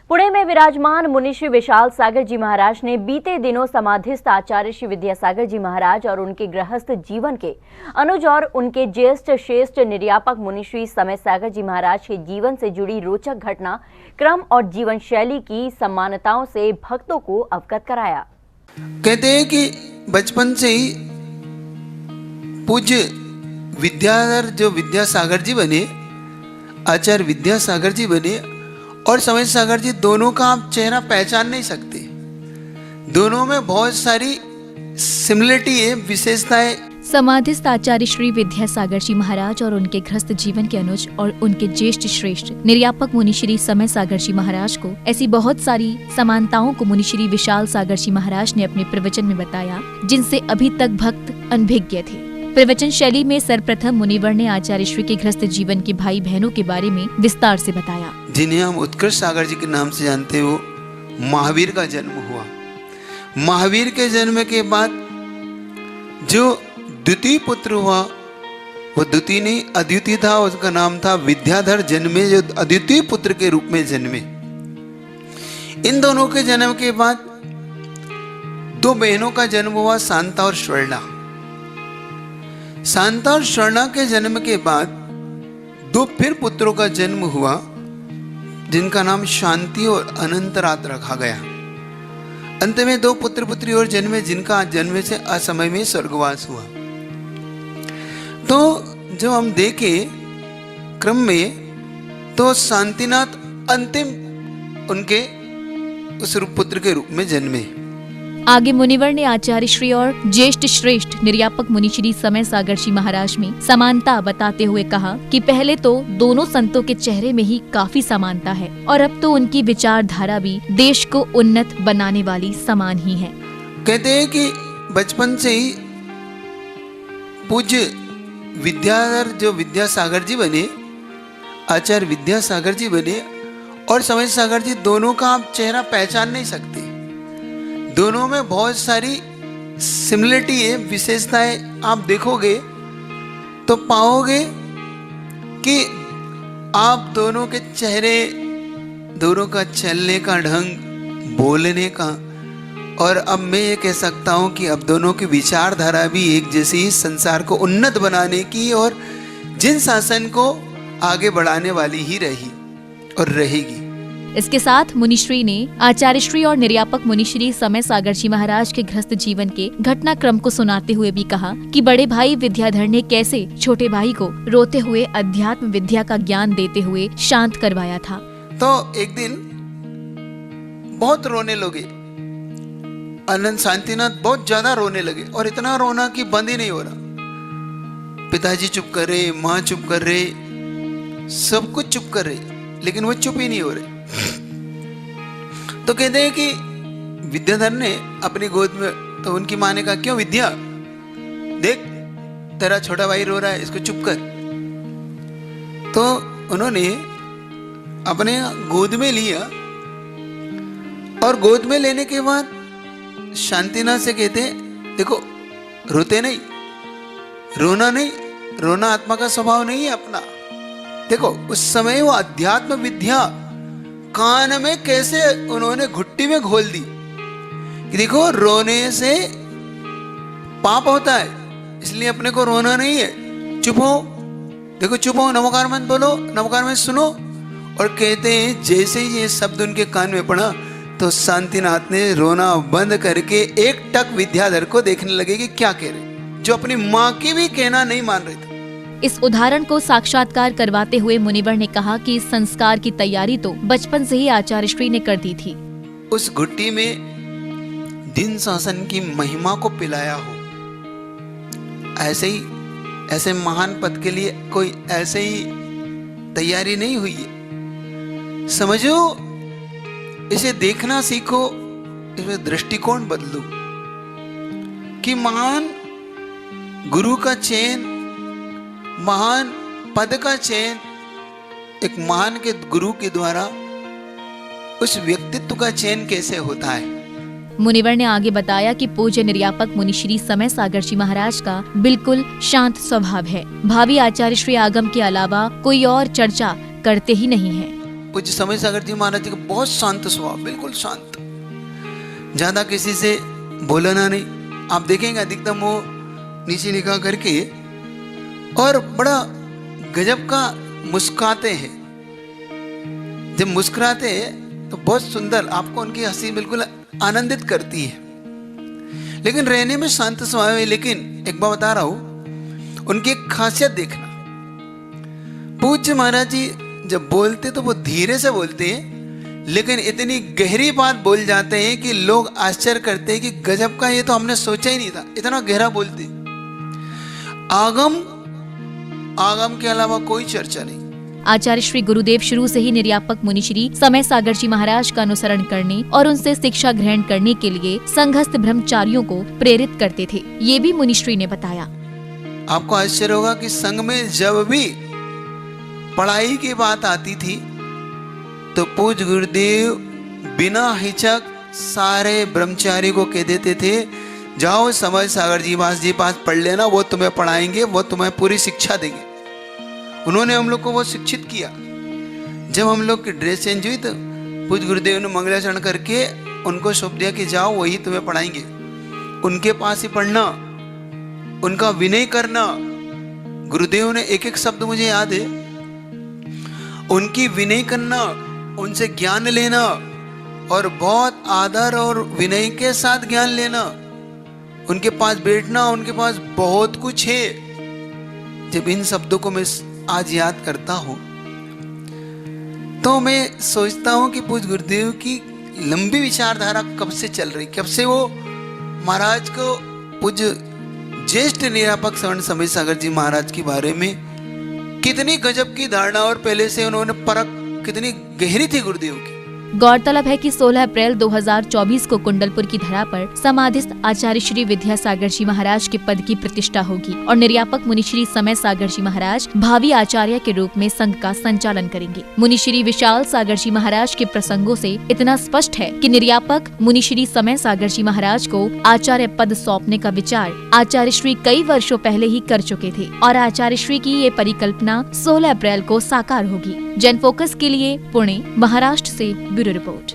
पुणे में विराजमान मुनि श्री विशाल सागर जी महाराज ने बीते दिनों समाधिस्थ आचार्य श्री विद्यासागर जी महाराज और उनके गृहस्थ जीवन के अनुज और उनके ज्येष्ठ श्रेष्ठ निर्यापक मुनि श्री समय सागर जी महाराज के जीवन से जुड़ी रोचक घटना क्रम और जीवन शैली की समानताओं से भक्तों को अवगत कराया। कहते हैं कि बचपन से ही पूज्य विद्याधर जो विद्यासागर जी बने, आचार्य विद्यासागर जी बने और समय सागर जी, दोनों का आप चेहरा पहचान नहीं सकते। दोनों में बहुत सारी सिमिलरिटी है, विशेषताएं। समाधिस्थ आचार्य श्री विद्यासागर जी महाराज और उनके गृहस्थ जीवन के अनुज और उनके ज्येष्ठ श्रेष्ठ निर्यापक मुनि श्री समय सागर जी महाराज को ऐसी बहुत सारी समानताओं को मुनि श्री विशाल सागर जी महाराज ने अपने प्रवचन में बताया, जिनसे अभी तक भक्त अनभिज्ञ थे। प्रवचन शैली में सर्वप्रथम मुनिवर ने आचार्य श्री के गृहस्थ जीवन के भाई बहनों के बारे में विस्तार से बताया। जिन्हें हम उत्कृष्ट सागर जी के नाम से जानते हो, महावीर का जन्म हुआ। महावीर के जन्म के बाद जो द्वितीय पुत्र हुआ, वो द्वितीय नहीं अद्वितीय था, उसका नाम था विद्याधर जन्मे, जो अद्वितीय पुत्र के रूप में जन्मे। इन दोनों के जन्म के बाद दो बहनों का जन्म हुआ, शांता और स्वर्णा। शांता और स्वर्णा के जन्म के बाद दो फिर पुत्रों का जन्म हुआ, जिनका नाम शांति और अनंतरात रखा गया। अंत में दो पुत्र पुत्री और जन्मे, जिनका जन्म से असमय में स्वर्गवास हुआ। तो जब हम देखें क्रम में, तो शांतिनाथ अंतिम उनके उस पुत्र के रूप में जन्मे। आगे मुनिवर ने आचार्य श्री और ज्येष्ठ श्रेष्ठ निर्यापक मुनि श्री समय सागर जी महाराज में समानता बताते हुए कहा कि पहले तो दोनों संतों के चेहरे में ही काफी समानता है और अब तो उनकी विचारधारा भी देश को उन्नत बनाने वाली समान ही है। कहते हैं कि बचपन से ही पूज्य विद्याधर जो विद्यासागर जी बने, आचार्य विद्यासागर जी बने और समय सागर जी, दोनों का आप चेहरा पहचान नहीं सकते। दोनों में बहुत सारी सिमिलरिटी है, विशेषताएं। आप देखोगे तो पाओगे कि आप दोनों के चेहरे, दोनों का चलने का ढंग, बोलने का, और अब मैं ये कह सकता हूँ कि अब दोनों की विचारधारा भी एक जैसी, संसार को उन्नत बनाने की और जिन शासन को आगे बढ़ाने वाली ही रही और रहेगी। इसके साथ मुनिश्री ने आचार्य श्री और निर्यापक मुनिश्री समय सागर जी महाराज के गृहस्थ जीवन के घटनाक्रम को सुनाते हुए भी कहा कि बड़े भाई विद्याधर ने कैसे छोटे भाई को रोते हुए अध्यात्म विद्या का ज्ञान देते हुए शांत करवाया था। तो एक दिन बहुत रोने लगे, अनंत शांतिनाथ बहुत ज्यादा रोने लगे और इतना रोना कि बंद ही नहीं हो रहा। पिताजी चुप कर रहे, माँ चुप कर रहे, सब कुछ चुप कर रहे, लेकिन वो चुप ही नहीं हो रहे। तो कहते हैं कि विद्याधर ने अपनी गोद में, तो उनकी माँ ने कहा, क्यों विद्या, देख तेरा छोटा भाई रो रहा है, इसको चुप कर। तो उन्होंने अपने गोद में लिया और गोद में लेने के बाद शांतिनाथ से कहते हैं, देखो रोते नहीं, रोना नहीं, रोना आत्मा का स्वभाव नहीं है अपना। देखो उस समय वो अध्यात्म विद्या कान में कैसे उन्होंने घुट्टी में घोल दी कि देखो रोने से पाप होता है, इसलिए अपने को रोना नहीं है, चुप हो, देखो चुप हो, नमोकार मत बोलो, नमोकार मत सुनो। और कहते हैं जैसे ही ये शब्द उनके कान में पड़ा तो शांतिनाथ ने रोना बंद करके एक टक विद्याधर को देखने लगे कि क्या कह रहे, जो अपनी माँ की भी कहना नहीं मान रहे थे। इस उदाहरण को साक्षात्कार करवाते हुए मुनिवर ने कहा कि इस संस्कार की तैयारी तो बचपन से ही आचार्य श्री ने कर दी थी। उस घुट्टी में दिन शासन की महिमा को पिलाया हो, ऐसे ही ऐसे महान पद के लिए कोई ऐसे ही तैयारी नहीं हुई है। समझो, इसे देखना सीखो, इसमें दृष्टिकोण बदलो कि महान गुरु का चयन, महान पद का चयन एक महान के गुरु के द्वारा उस व्यक्तित्व का चयन कैसे होता है। मुनिवर ने आगे बताया कि पूज्य निर्यापक मुनि श्री समय सागर जी महाराज का बिल्कुल शांत स्वभाव है। भावी आचार्य श्री आगम के अलावा कोई और चर्चा करते ही नहीं है। पूज्य समय सागर जी महाराज जी का बहुत शांत स्वभाव, बिल्कुल शांत, ज्यादा किसी से बोलना नहीं। आप देखेंगे अधिकतम वो नीचे निगाह करके और बड़ा गजब का मुस्कुराते हैं। जब मुस्कुराते हैं तो बहुत सुंदर, आपको उनकी हंसी बिल्कुल आनंदित करती है, लेकिन रहने में शांत स्वभाव है। लेकिन एक बात बता रहा हूं, उनकी एक खासियत देखना, पूज्य महाराज जी जब बोलते तो वो धीरे से बोलते हैं, लेकिन इतनी गहरी बात बोल जाते हैं कि लोग आश्चर्य करते हैं कि गजब का, ये तो हमने सोचा ही नहीं था, इतना गहरा बोलते। आगम के अलावा कोई चर्चा नहीं। आचार्य श्री गुरुदेव शुरू से ही निर्यापक मुनि श्री समय सागर जी महाराज का अनुसरण करने और उनसे शिक्षा ग्रहण करने के लिए संघस्थ ब्रह्मचारियों को प्रेरित करते थे, ये भी मुनि श्री ने बताया। आपको आश्चर्य होगा कि संघ में जब भी पढ़ाई की बात आती थी तो पूज्य गुरुदेव बिना हिचक सारे ब्रह्मचारी को कह देते थे, जाओ समय सागर जी पास पढ़ लेना, वो तुम्हें पढ़ाएंगे, वो तुम्हें पूरी शिक्षा देंगे। उन्होंने हम लोग को वो शिक्षित किया। जब हम लोग की ड्रेस चेंज हुई तो पूज्य गुरुदेव ने मंगलाचरण करके उनको सौंप दिया कि जाओ वही तुम्हें पढ़ाएंगे, उनके पास ही पढ़ना, उनका विनय करना। गुरुदेव ने एक एक शब्द मुझे याद है, उनकी विनय करना, उनसे ज्ञान लेना और बहुत आदर और विनय के साथ ज्ञान लेना, उनके पास बैठना, उनके पास बहुत कुछ है। जब इन शब्दों को मैं आज याद करता हूं तो मैं सोचता हूं कि पूज्य गुरुदेव की लंबी विचारधारा कब से चल रही, कब से वो महाराज को, पूज्य ज्येष्ठ निर्यापक स्वर्ण समय सागर जी महाराज के बारे में कितनी गजब की धारणा और पहले से उन्होंने परख कितनी गहरी थी गुरुदेव की। गौरतलब है कि 16 अप्रैल 2024 को कुंडलपुर की धरा पर समाधिस्थ आचार्य श्री विद्यासागर जी महाराज के पद की प्रतिष्ठा होगी और निर्यापक मुनि श्री समय सागर जी महाराज भावी आचार्य के रूप में संघ का संचालन करेंगे। मुनि श्री विशाल सागर जी महाराज के प्रसंगों से इतना स्पष्ट है कि निर्यापक मुनि श्री समय सागर जी महाराज को आचार्य पद सौंपने का विचार आचार्य श्री कई वर्षों पहले ही कर चुके थे और आचार्य श्री की ये परिकल्पना 16 अप्रैल को साकार होगी। जन फोकस के लिए पुणे, महाराष्ट्र से ब्यूरो रिपोर्ट।